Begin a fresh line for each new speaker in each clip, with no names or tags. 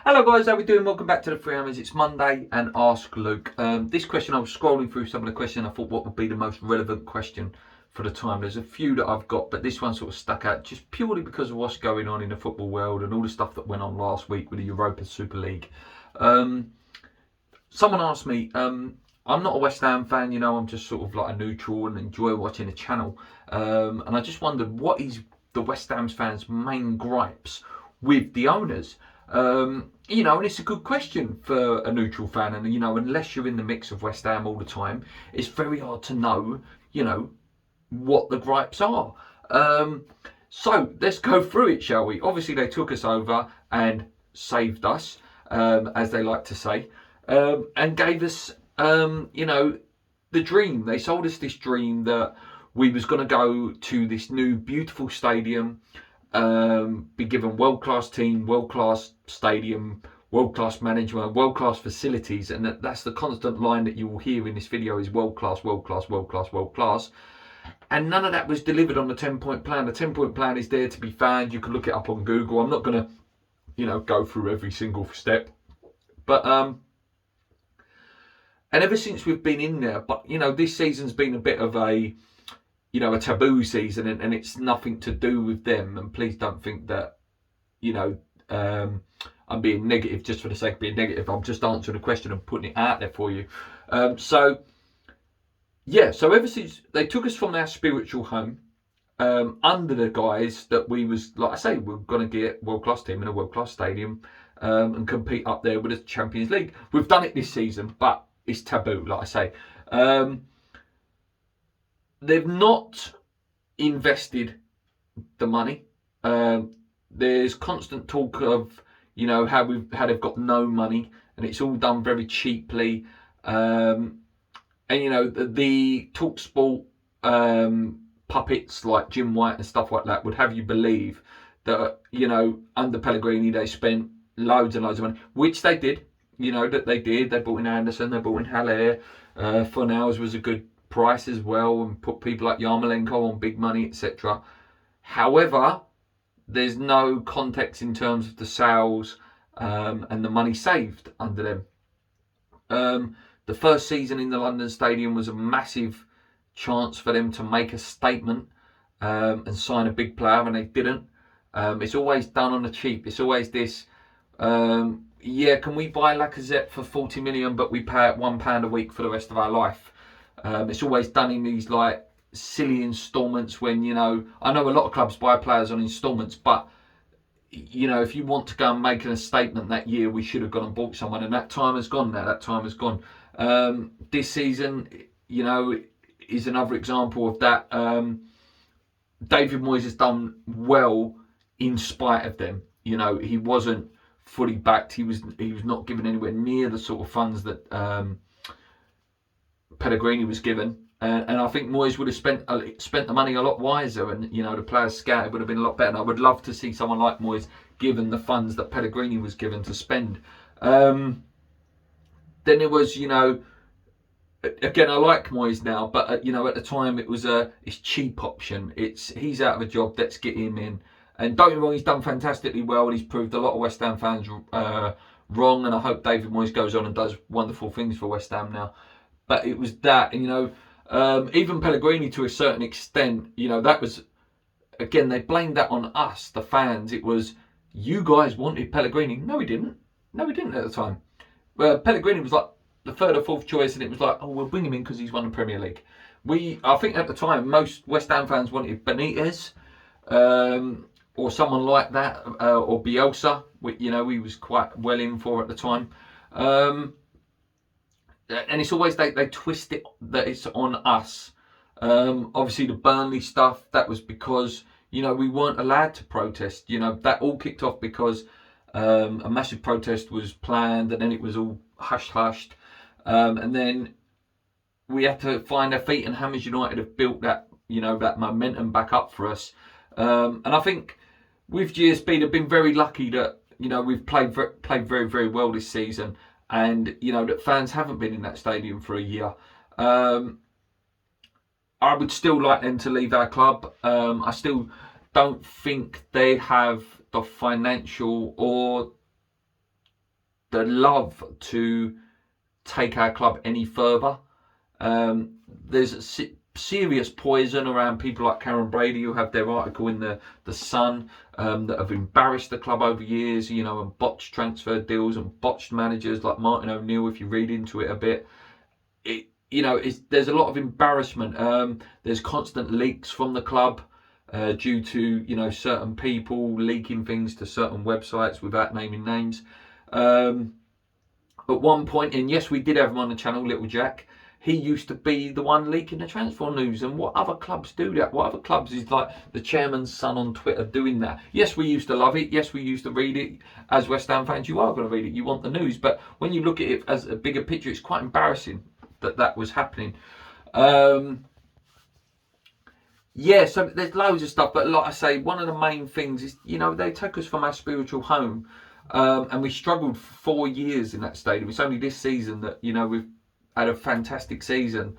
Hello guys, how we doing? Welcome back to the Free Hammers. It's Monday and Ask Luke. This question, I was scrolling through some of the questions. I thought what would be the most relevant question for the time. There's a few that I've got, but this one sort of stuck out just purely because of what's going on in the football world and all the stuff that went on last week with the Europa Super League. Someone asked me, I'm not a West Ham fan, you know, I'm just sort of like a neutral and enjoy watching the channel. And I just wondered, what is the West Ham fans' main gripes with the owners? You know, and it's a good question for a neutral fan, and you know, unless you're in the mix of West Ham all the time, it's very hard to know, you know, what the gripes are. So let's go through it, shall we? Obviously, they took us over and saved us, as they like to say, and gave us, you know, the dream. They sold us this dream that we was going to go to this new beautiful stadium, be given world-class team, world-class stadium, world-class management, world-class facilities, and that's the constant line that you will hear in this video is world-class, world-class, world-class, world-class. And none of that was delivered on the 10-point plan. The 10-point plan is there to be found. You can look it up on Google. I'm not going to, you know, go through every single step. But, and ever since we've been in there, but, you know, this season's been a bit of a, you know, a taboo season, and it's nothing to do with them. And please don't think that, you know, I'm being negative just for the sake of being negative. I'm just answering a question and putting it out there for you. So ever since they took us from our spiritual home, under the guise that we was, like I say, we're going to get world-class team in a world-class stadium, and compete up there with the Champions League. We've done it this season, but it's taboo, like I say. They've not invested the money. There's constant talk of, you know, how they've got no money, and it's all done very cheaply. And you know, the TalkSport puppets like Jim White and stuff like that would have you believe that, you know, under Pellegrini they spent loads and loads of money, which they did. You know that they did. They brought in Anderson, they brought in Haller. Fornals was a good price as well, and put people like Yarmolenko on big money, etc. However, there's no context in terms of the sales and the money saved under them. The first season in the London Stadium was a massive chance for them to make a statement and sign a big player, and they didn't. It's always done on the cheap. It's always this, yeah, can we buy Lacazette for 40 million, but we pay it £1 a week for the rest of our life? It's always done in these like silly instalments when, you know, I know a lot of clubs buy players on instalments, but, you know, if you want to go and make a statement that year, we should have gone and bought someone, and that time has gone now. That time has gone. This season, you know, is another example of that. David Moyes has done well in spite of them. You know, he wasn't fully backed. He was not given anywhere near the sort of funds that Pellegrini was given, and I think Moyes would have spent the money a lot wiser, and, you know, the players scouted would have been a lot better. And I would love to see someone like Moyes given the funds that Pellegrini was given to spend. Then there was, you know, again, I like Moyes now, but you know, at the time it was it's cheap option. He's out of a job, let's get him in. And don't get me wrong, he's done fantastically well, and he's proved a lot of West Ham fans wrong. And I hope David Moyes goes on and does wonderful things for West Ham now. But it was that, and, you know, even Pellegrini to a certain extent, you know, that was, again, they blamed that on us, the fans. It was, you guys wanted Pellegrini. No, we didn't. No, we didn't at the time. Pellegrini was like the third or fourth choice, and it was like, oh, we'll bring him in because he's won the Premier League. I think at the time, most West Ham fans wanted Benitez, or someone like that, or Bielsa, which, you know, he was quite well in for at the time. And it's always, they twist it that it's on us. Obviously, the Burnley stuff, that was because, you know, we weren't allowed to protest. You know, that all kicked off because a massive protest was planned, and then it was all hushed. And then we had to find our feet, and Hammers United have built that, you know, that momentum back up for us. And I think with GSB, they've been very lucky that, you know, we've played very, very well this season. And, you know, that fans haven't been in that stadium for a year. I would still like them to leave our club. I still don't think they have the financial or love to take our club any further. There's serious poison around people like Karen Brady, who have their article in the Sun, that have embarrassed the club over years, you know, and botched transfer deals and botched managers like Martin O'Neill. If you read into it a bit, there's a lot of embarrassment. There's constant leaks from the club due to, you know, certain people leaking things to certain websites without naming names. At one point, and yes, we did have him on the channel, Little Jack. He used to be the one leaking the transfer news. And what other clubs do that? What other clubs is like the chairman's son on Twitter doing that? Yes, we used to love it. Yes, we used to read it. As West Ham fans, you are going to read it. You want the news. But when you look at it as a bigger picture, it's quite embarrassing that was happening. Yeah, so there's loads of stuff. But like I say, one of the main things is, you know, they took us from our spiritual home. And we struggled for 4 years in that stadium. It's only this season that, you know, we've had a fantastic season,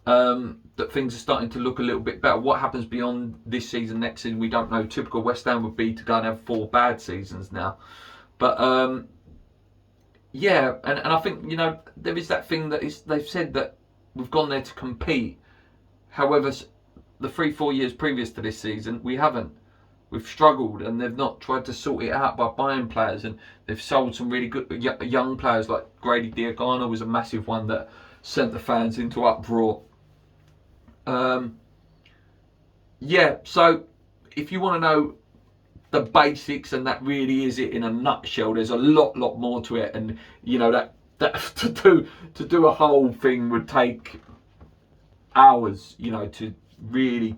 that things are starting to look a little bit better. What happens beyond this season, next season, we don't know. Typical West Ham would be to go and have 4 bad seasons now. But yeah, and I think, you know, there is that thing that they've said that we've gone there to compete. However, the 3-4 years previous to this season, we haven't. We've struggled, and they've not tried to sort it out by buying players, and they've sold some really good young players. Like Grady Diagana was a massive one that sent the fans into uproar. Yeah, so if you want to know the basics, and that really is it in a nutshell, there's a lot more to it, and you know that to do a whole thing would take hours, you know, to really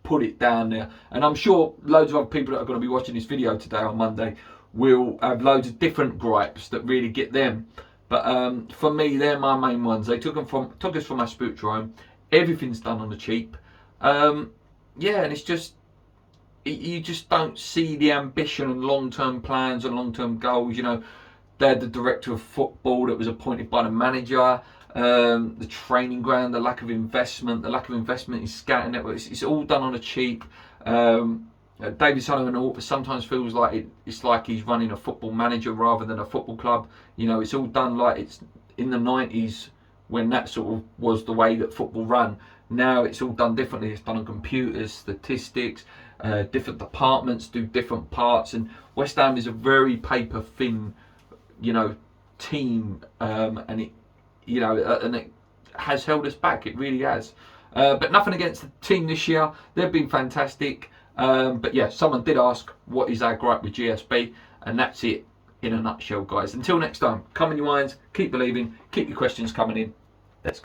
put it down there. And I'm sure loads of other people that are going to be watching this video today on Monday will have loads of different gripes that really get them. But for me, they're my main ones. They took us from our spiritual home. Everything's done on the cheap. Yeah, and it's just, you just don't see the ambition and long-term plans and long-term goals. You know, they had the director of football that was appointed by the manager. The training ground, the lack of investment in scouting networks, it's all done on a cheap. David Sullivan sometimes feels like it's like he's running a football manager rather than a football club. You know, it's all done like it's in the 90s when that sort of was the way that football ran. Now it's all done differently. It's done on computers, statistics, different departments do different parts, and West Ham is a very paper thin, you know, team, and it, you know, and it has held us back. It really has. But nothing against the team this year. They've been fantastic. But yeah, someone did ask, what is our gripe with GSB? And that's it in a nutshell, guys. Until next time, come in your minds, keep believing, keep your questions coming in.